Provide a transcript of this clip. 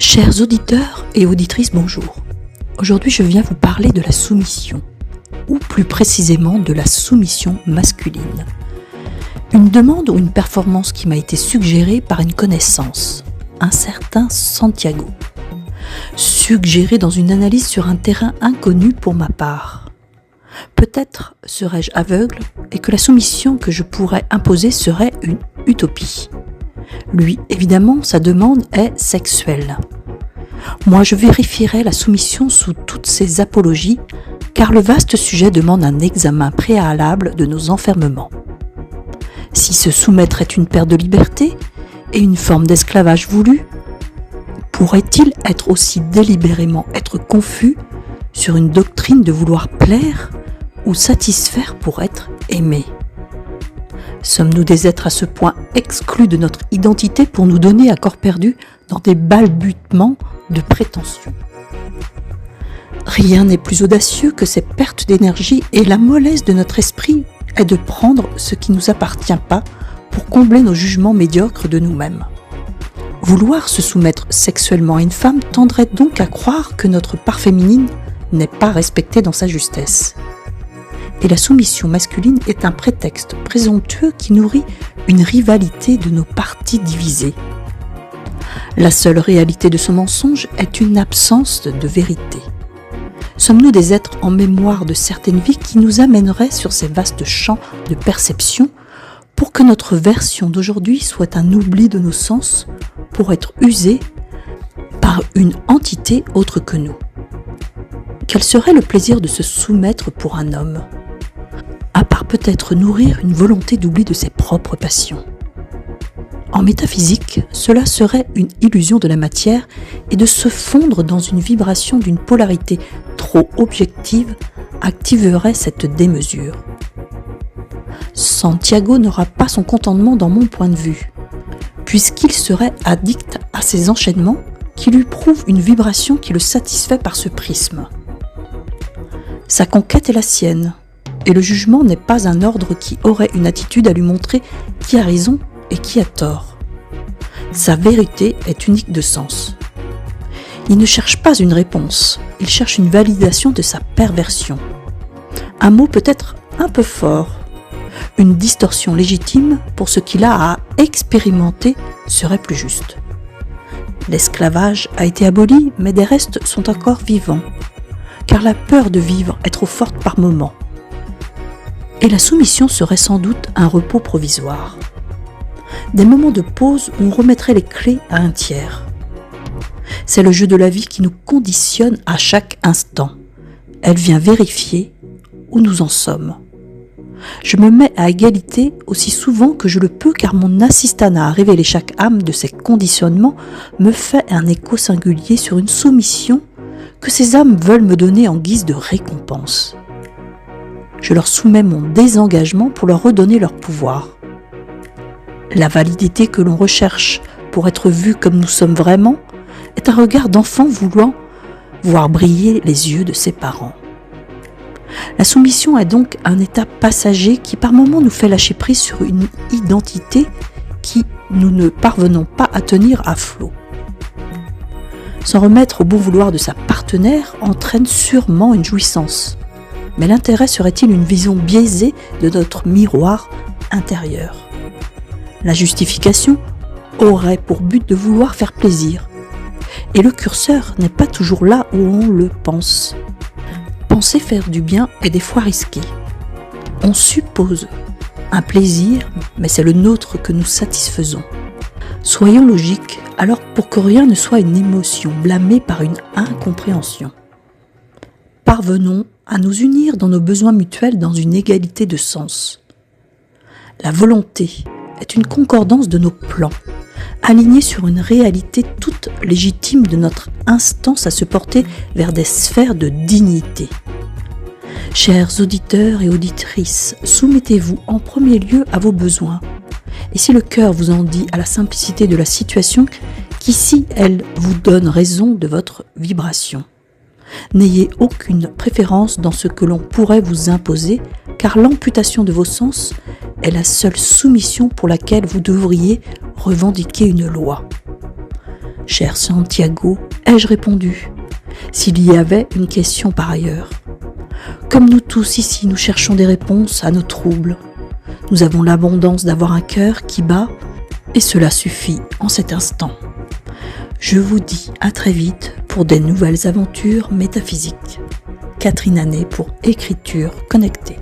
Chers auditeurs et auditrices, bonjour. Aujourd'hui, je viens vous parler de la soumission, ou plus précisément de la soumission masculine. Une demande ou une performance qui m'a été suggérée par une connaissance, un certain Santiago. Suggérée dans une analyse sur un terrain inconnu pour ma part. Peut-être serais-je aveugle et que la soumission que je pourrais imposer serait une utopie. Lui, évidemment, sa demande est sexuelle. Moi, je vérifierai la soumission sous toutes ses apologies, car le vaste sujet demande un examen préalable de nos enfermements. Si se soumettre est une perte de liberté et une forme d'esclavage voulu, pourrait-il être aussi délibérément être confus sur une doctrine de vouloir plaire ou satisfaire pour être aimé ? Sommes-nous des êtres à ce point exclus de notre identité pour nous donner à corps perdu dans des balbutiements de prétention ? Rien n'est plus audacieux que ces pertes d'énergie et la mollesse de notre esprit est de prendre ce qui ne nous appartient pas pour combler nos jugements médiocres de nous-mêmes. Vouloir se soumettre sexuellement à une femme tendrait donc à croire que notre part féminine n'est pas respectée dans sa justesse. Et la soumission masculine est un prétexte présomptueux qui nourrit une rivalité de nos parties divisées. La seule réalité de ce mensonge est une absence de vérité. Sommes-nous des êtres en mémoire de certaines vies qui nous amèneraient sur ces vastes champs de perception pour que notre version d'aujourd'hui soit un oubli de nos sens pour être usée par une entité autre que nous ? Quel serait le plaisir de se soumettre pour un homme ? À part peut-être nourrir une volonté d'oubli de ses propres passions. En métaphysique, cela serait une illusion de la matière et de se fondre dans une vibration d'une polarité trop objective activerait cette démesure. Santiago n'aura pas son contentement dans mon point de vue, puisqu'il serait addict à ces enchaînements qui lui prouvent une vibration qui le satisfait par ce prisme. Sa conquête est la sienne, et le jugement n'est pas un ordre qui aurait une attitude à lui montrer qui a raison et qui a tort. Sa vérité est unique de sens. Il ne cherche pas une réponse, il cherche une validation de sa perversion. Un mot peut-être un peu fort, une distorsion légitime pour ce qu'il a à expérimenter serait plus juste. L'esclavage a été aboli, mais des restes sont encore vivants, car la peur de vivre est trop forte par moments. Et la soumission serait sans doute un repos provisoire. Des moments de pause où on remettrait les clés à un tiers. C'est le jeu de la vie qui nous conditionne à chaque instant. Elle vient vérifier où nous en sommes. Je me mets à égalité aussi souvent que je le peux car mon assistanat à révéler chaque âme de ses conditionnements me fait un écho singulier sur une soumission que ces âmes veulent me donner en guise de récompense. Je leur soumets mon désengagement pour leur redonner leur pouvoir. La validité que l'on recherche pour être vu comme nous sommes vraiment est un regard d'enfant voulant voir briller les yeux de ses parents. La soumission est donc un état passager qui par moments nous fait lâcher prise sur une identité qui nous ne parvenons pas à tenir à flot. S'en remettre au bon vouloir de sa partenaire entraîne sûrement une jouissance. Mais l'intérêt serait-il une vision biaisée de notre miroir intérieur ? La justification aurait pour but de vouloir faire plaisir. Et le curseur n'est pas toujours là où on le pense. Penser faire du bien est des fois risqué. On suppose un plaisir, mais c'est le nôtre que nous satisfaisons. Soyons logiques, alors pour que rien ne soit une émotion blâmée par une incompréhension. Parvenons à nous unir dans nos besoins mutuels dans une égalité de sens. La volonté est une concordance de nos plans, alignée sur une réalité toute légitime de notre instance à se porter vers des sphères de dignité. Chers auditeurs et auditrices, soumettez-vous en premier lieu à vos besoins. Et si le cœur vous en dit à la simplicité de la situation, qu'ici elle vous donne raison de votre vibration. N'ayez aucune préférence dans ce que l'on pourrait vous imposer, car l'amputation de vos sens est la seule soumission pour laquelle vous devriez revendiquer une loi. Cher Santiago, ai-je répondu, s'il y avait une question par ailleurs. Comme nous tous ici, nous cherchons des réponses à nos troubles. Nous avons l'abondance d'avoir un cœur qui bat, et cela suffit en cet instant. Je vous dis à très vite pour des nouvelles aventures métaphysiques. Catherine Anet pour Écriture Connectée.